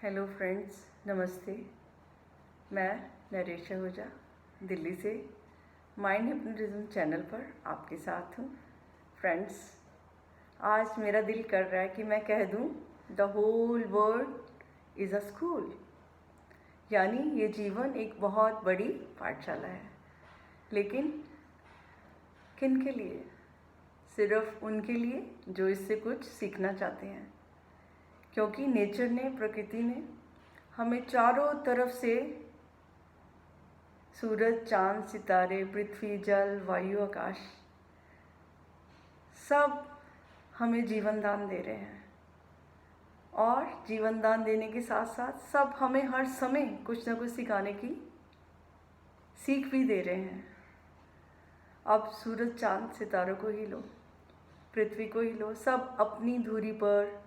Hello friends, नमस्ते। मैं नरेश आहूजा दिल्ली से माइंड हिप्नोटिज्म चैनल पर आपके साथ हूँ। फ्रेंड्स, आज मेरा दिल कर रहा है कि मैं कह दूँ the whole world is a school, यानी ये जीवन एक बहुत बड़ी पाठशाला है। लेकिन किन के लिए? सिर्फ उनके लिए जो इससे कुछ सीखना चाहते हैं, क्योंकि नेचर ने, प्रकृति ने हमें चारों तरफ से सूरज, चांद, सितारे, पृथ्वी, जल, वायु, आकाश सब हमें जीवन दान दे रहे हैं। और जीवन दान देने के साथ साथ सब हमें हर समय कुछ ना कुछ सिखाने की सीख भी दे रहे हैं। अब सूरज, चांद, सितारों को ही लो, पृथ्वी को ही लो, सब अपनी धुरी पर,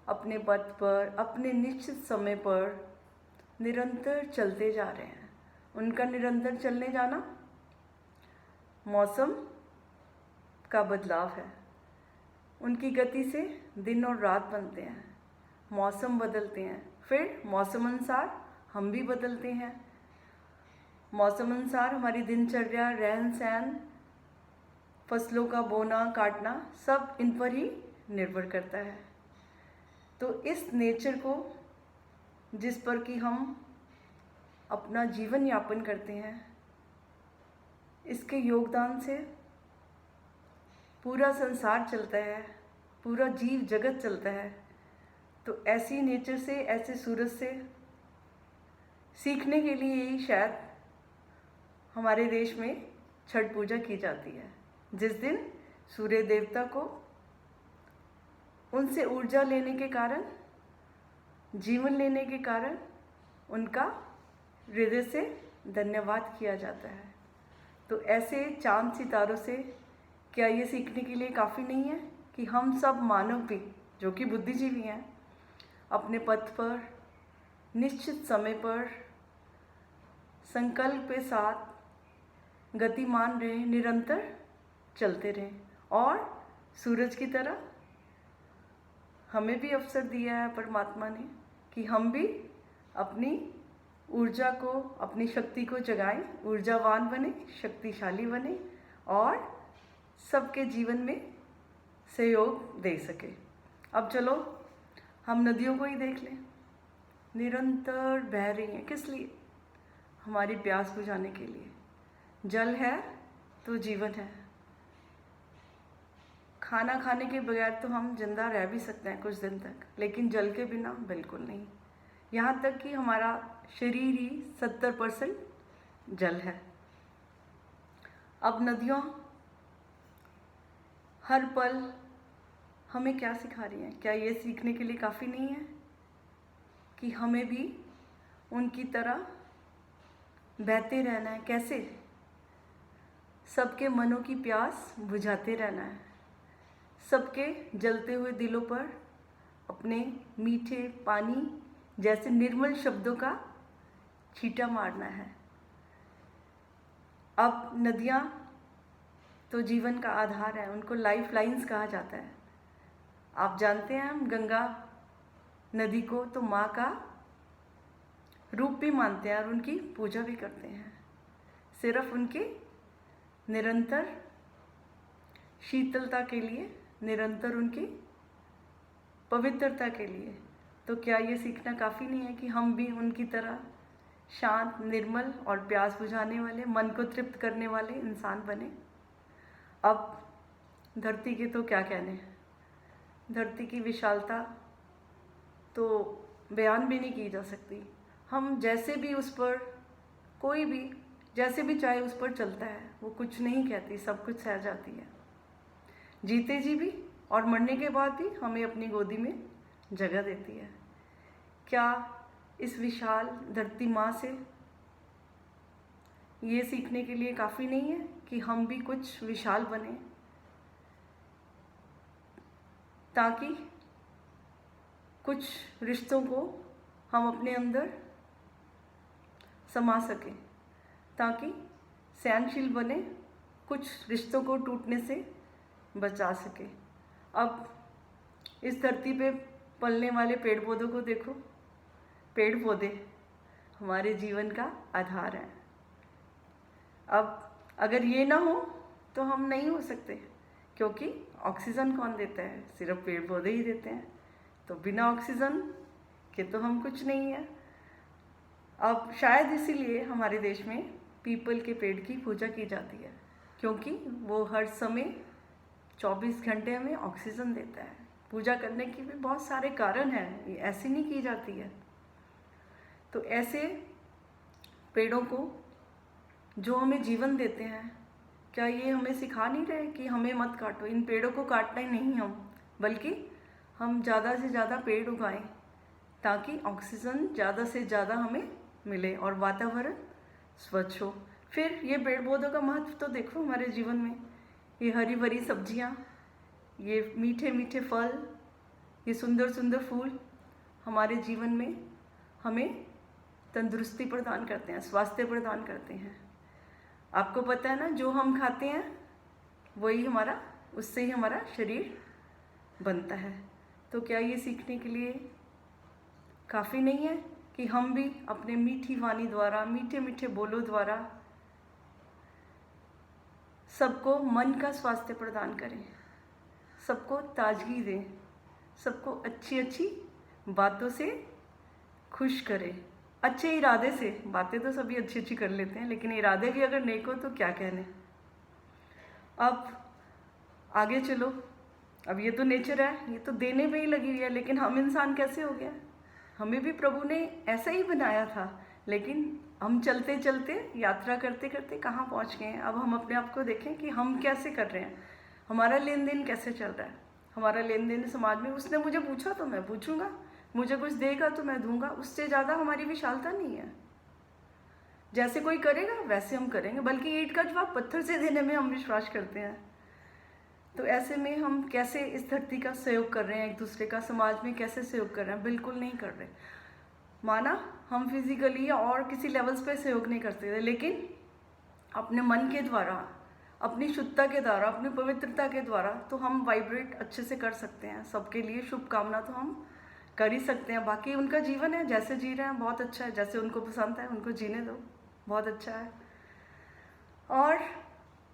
अपने पथ पर, अपने निश्चित समय पर निरंतर चलते जा रहे हैं। उनका निरंतर चलने जाना मौसम का बदलाव है। उनकी गति से दिन और रात बनते हैं, मौसम बदलते हैं, फिर मौसम अनुसार हम भी बदलते हैं। मौसम अनुसार हमारी दिनचर्या, रहन सहन, फसलों का बोना, काटना सब इन पर ही निर्भर करता है। तो इस नेचर को, जिस पर कि हम अपना जीवन यापन करते हैं, इसके योगदान से पूरा संसार चलता है, पूरा जीव जगत चलता है। तो ऐसी नेचर से, ऐसे सूरज से सीखने के लिए ही शायद हमारे देश में छठ पूजा की जाती है, जिस दिन सूर्य देवता को उनसे ऊर्जा लेने के कारण, जीवन लेने के कारण उनका हृदय से धन्यवाद किया जाता है। तो ऐसे चांद सितारों से क्या ये सीखने के लिए काफ़ी नहीं है कि हम सब मानव भी, जो कि बुद्धिजीवी हैं, अपने पथ पर निश्चित समय पर संकल्प के साथ गतिमान रहें, निरंतर चलते रहें। और सूरज की तरह हमें भी अवसर दिया है परमात्मा ने कि हम भी अपनी ऊर्जा को, अपनी शक्ति को जगाएं, ऊर्जावान बने, शक्तिशाली बने और सबके जीवन में सहयोग दे सके। अब चलो हम नदियों को ही देख लें, निरंतर बह रही हैं। किस लिए? हमारी प्यास बुझाने के लिए। जल है तो जीवन है। खाना खाने के बगैर तो हम जिंदा रह भी सकते हैं कुछ दिन तक, लेकिन जल के बिना बिल्कुल नहीं। यहाँ तक कि हमारा शरीर ही 70% जल है। अब नदियाँ हर पल हमें क्या सिखा रही हैं? क्या ये सीखने के लिए काफ़ी नहीं है कि हमें भी उनकी तरह बहते रहना है? कैसे? सबके मनों की प्यास बुझाते रहना है, सबके जलते हुए दिलों पर अपने मीठे पानी जैसे निर्मल शब्दों का छींटा मारना है। अब नदियाँ तो जीवन का आधार है, उनको लाइफ लाइन्स कहा जाता है। आप जानते हैं, हम गंगा नदी को तो माँ का रूप भी मानते हैं और उनकी पूजा भी करते हैं, सिर्फ उनके निरंतर शीतलता के लिए, निरंतर उनकी पवित्रता के लिए। तो क्या ये सीखना काफ़ी नहीं है कि हम भी उनकी तरह शांत, निर्मल और प्यास बुझाने वाले, मन को तृप्त करने वाले इंसान बने? अब धरती के तो क्या कहने, धरती की विशालता तो बयान भी नहीं की जा सकती। हम जैसे भी उस पर, कोई भी जैसे भी चाहे उस पर चलता है, वो कुछ नहीं कहती, सब कुछ सह जाती है। जीते जी भी और मरने के बाद भी हमें अपनी गोदी में जगह देती है। क्या इस विशाल धरती माँ से ये सीखने के लिए काफ़ी नहीं है कि हम भी कुछ विशाल बने, ताकि कुछ रिश्तों को हम अपने अंदर समा सकें, ताकि सहनशील बने, कुछ रिश्तों को टूटने से बचा सके। अब इस धरती पे पलने वाले पेड़ पौधों को देखो, पेड़ पौधे हमारे जीवन का आधार है। अब अगर ये ना हो तो हम नहीं हो सकते, क्योंकि ऑक्सीजन कौन देता है? सिर्फ पेड़ पौधे ही देते हैं। तो बिना ऑक्सीजन के तो हम कुछ नहीं है। अब शायद इसीलिए हमारे देश में पीपल के पेड़ की पूजा की जाती है, क्योंकि वो हर समय 24 घंटे हमें ऑक्सीजन देता है। पूजा करने की भी बहुत सारे कारण हैं, ये ऐसे नहीं की जाती है। तो ऐसे पेड़ों को जो हमें जीवन देते हैं, क्या ये हमें सिखा नहीं रहे कि हमें मत काटो? इन पेड़ों को काटना ही नहीं हम, बल्कि हम ज़्यादा से ज़्यादा पेड़ उगाएं ताकि ऑक्सीजन ज़्यादा से ज़्यादा हमें मिले और वातावरण स्वच्छ हो। फिर ये पेड़ पौधों का महत्व तो देखो हमारे जीवन में, ये हरी भरी सब्जियाँ, ये मीठे मीठे फल, ये सुंदर सुंदर फूल हमारे जीवन में हमें तंदुरुस्ती प्रदान करते हैं, स्वास्थ्य प्रदान करते हैं। आपको पता है ना, जो हम खाते हैं वही हमारा, उससे ही हमारा शरीर बनता है। तो क्या ये सीखने के लिए काफ़ी नहीं है कि हम भी अपने मीठी वाणी द्वारा, मीठे मीठे बोलों द्वारा सबको मन का स्वास्थ्य प्रदान करें, सबको ताजगी दें, सबको अच्छी अच्छी बातों से खुश करें, अच्छे इरादे से। बातें तो सभी अच्छी अच्छी कर लेते हैं, लेकिन इरादे भी अगर नेक हो तो क्या कहने। अब आगे चलो, अब ये तो नेचर है, ये तो देने में ही लगी हुई है, लेकिन हम इंसान कैसे हो गया? हमें भी प्रभु ने ऐसा ही बनाया था, लेकिन हम चलते चलते, यात्रा करते करते कहाँ पहुँच गए हैं। अब हम अपने आप को देखें कि हम कैसे कर रहे हैं, हमारा लेन देन कैसे चल रहा है। हमारा लेन देन समाज में, उसने मुझे पूछा तो मैं पूछूंगा, मुझे कुछ देगा तो मैं दूंगा, उससे ज़्यादा हमारी विशालता नहीं है। जैसे कोई करेगा वैसे हम करेंगे, बल्कि ईंट का जवाब पत्थर से देने में हम विश्वास करते हैं। तो ऐसे में हम कैसे इस धरती का सहयोग कर रहे हैं, एक दूसरे का समाज में कैसे सहयोग कर रहे हैं? बिल्कुल नहीं कर रहे। माना हम फिजिकली या और किसी लेवल्स पे सहयोग नहीं करते थे, लेकिन अपने मन के द्वारा, अपनी शुद्धता के द्वारा, अपनी पवित्रता के द्वारा तो हम वाइब्रेट अच्छे से कर सकते हैं। सबके लिए शुभकामना तो हम कर ही सकते हैं। बाकी उनका जीवन है, जैसे जी रहे हैं बहुत अच्छा है, जैसे उनको पसंद है उनको जीने दो, बहुत अच्छा है। और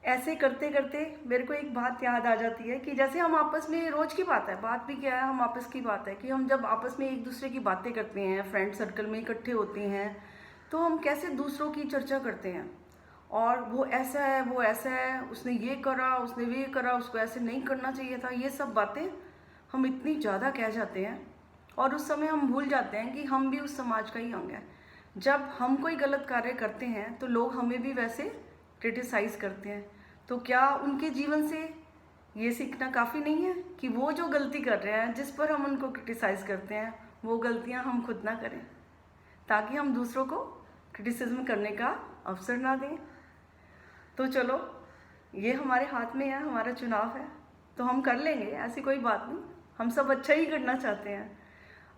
ऐसे करते करते मेरे को एक बात याद आ जाती है कि जैसे हम आपस में, रोज की बात है, बात भी क्या है, हम आपस की बात है कि हम जब आपस में एक दूसरे की बातें करते हैं, फ्रेंड सर्कल में इकट्ठे होते हैं, तो हम कैसे दूसरों की चर्चा करते हैं। और वो ऐसा है, वो ऐसा है, उसने ये करा, उसने ये करा, उसको ऐसे नहीं करना चाहिए था, ये सब बातें हम इतनी ज़्यादा कह जाते हैं। और उस समय हम भूल जाते हैं कि हम भी उस समाज का ही अंग हैं। जब हम कोई गलत कार्य करते हैं तो लोग हमें भी वैसे क्रिटिसाइज़ करते हैं। तो क्या उनके जीवन से ये सीखना काफ़ी नहीं है कि वो जो गलती कर रहे हैं, जिस पर हम उनको क्रिटिसाइज़ करते हैं, वो गलतियां हम खुद ना करें, ताकि हम दूसरों को क्रिटिसिज्म करने का अवसर ना दें। तो चलो, ये हमारे हाथ में है, हमारा चुनाव है, तो हम कर लेंगे, ऐसी कोई बात नहीं। हम सब अच्छा ही करना चाहते हैं।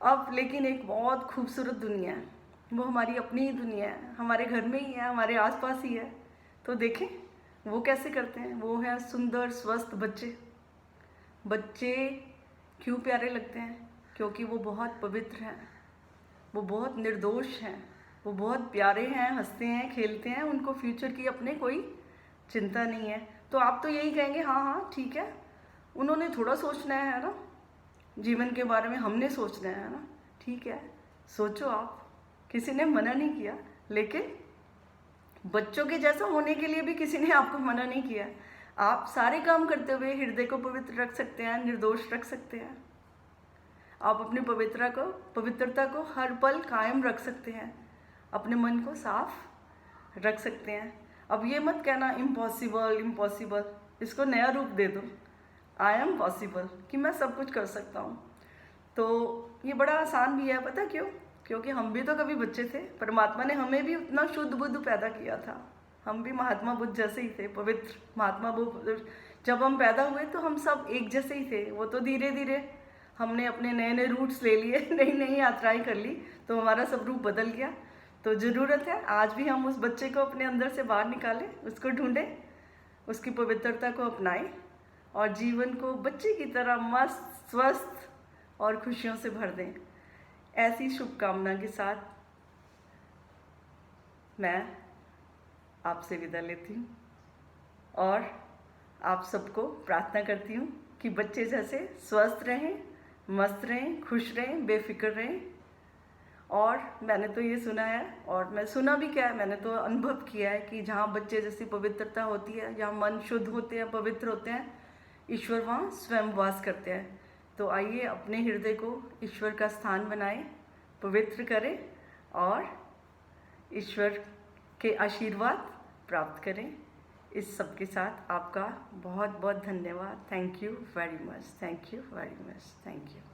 अब लेकिन एक बहुत खूबसूरत दुनिया है, वो हमारी अपनी ही दुनिया है, हमारे घर में ही है, हमारे आसपास ही है। तो देखें वो कैसे करते हैं। वो है सुंदर स्वस्थ बच्चे। बच्चे क्यों प्यारे लगते हैं? क्योंकि वो बहुत पवित्र हैं, वो बहुत निर्दोष हैं, वो बहुत प्यारे हैं, हंसते हैं, खेलते हैं, उनको फ्यूचर की अपने कोई चिंता नहीं है। तो आप तो यही कहेंगे हाँ हाँ ठीक है, उन्होंने थोड़ा सोचना है ना जीवन के बारे में, हमने सोचना है ना। ठीक है, सोचो आप, किसी ने मना नहीं किया, लेकिन बच्चों के जैसा होने के लिए भी किसी ने आपको मना नहीं किया। आप सारे काम करते हुए हृदय को पवित्र रख सकते हैं, निर्दोष रख सकते हैं। आप अपनी पवित्रता को हर पल कायम रख सकते हैं, अपने मन को साफ रख सकते हैं। अब ये मत कहना इम्पॉसिबल इम्पॉसिबल, इसको नया रूप दे दो, आई एम पॉसिबल, कि मैं सब कुछ कर सकता हूँ। तो ये बड़ा आसान भी है, पता क्यों? क्योंकि हम भी तो कभी बच्चे थे, परमात्मा ने हमें भी उतना शुद्ध बुद्ध पैदा किया था। हम भी महात्मा बुद्ध जैसे ही थे, पवित्र महात्मा बुद्ध। जब हम पैदा हुए तो हम सब एक जैसे ही थे। वो तो धीरे धीरे हमने अपने नए नए रूट्स ले लिए, नई नई यात्राएं कर ली, तो हमारा सब रूप बदल गया। तो ज़रूरत है आज भी हम उस बच्चे को अपने अंदर से बाहर निकालें, उसको ढूंढें, उसकी पवित्रता को अपनाएं और जीवन को बच्चे की तरह मस्त, स्वस्थ और खुशियों से भर दें। ऐसी शुभकामना के साथ मैं आपसे विदा लेती हूँ और आप सबको प्रार्थना करती हूँ कि बच्चे जैसे स्वस्थ रहें, मस्त रहें, खुश रहें, बेफिक्र रहें। और मैंने तो ये सुना है, और मैं सुना भी क्या है, मैंने तो अनुभव किया है कि जहाँ बच्चे जैसी पवित्रता होती है, जहाँ मन शुद्ध होते हैं, पवित्र होते हैं, ईश्वर वहाँ स्वयं वास करते हैं। तो आइए अपने हृदय को ईश्वर का स्थान बनाएं, पवित्र करें और ईश्वर के आशीर्वाद प्राप्त करें। इस सब के साथ आपका बहुत बहुत धन्यवाद। Thank you very much, thank you very much, thank you.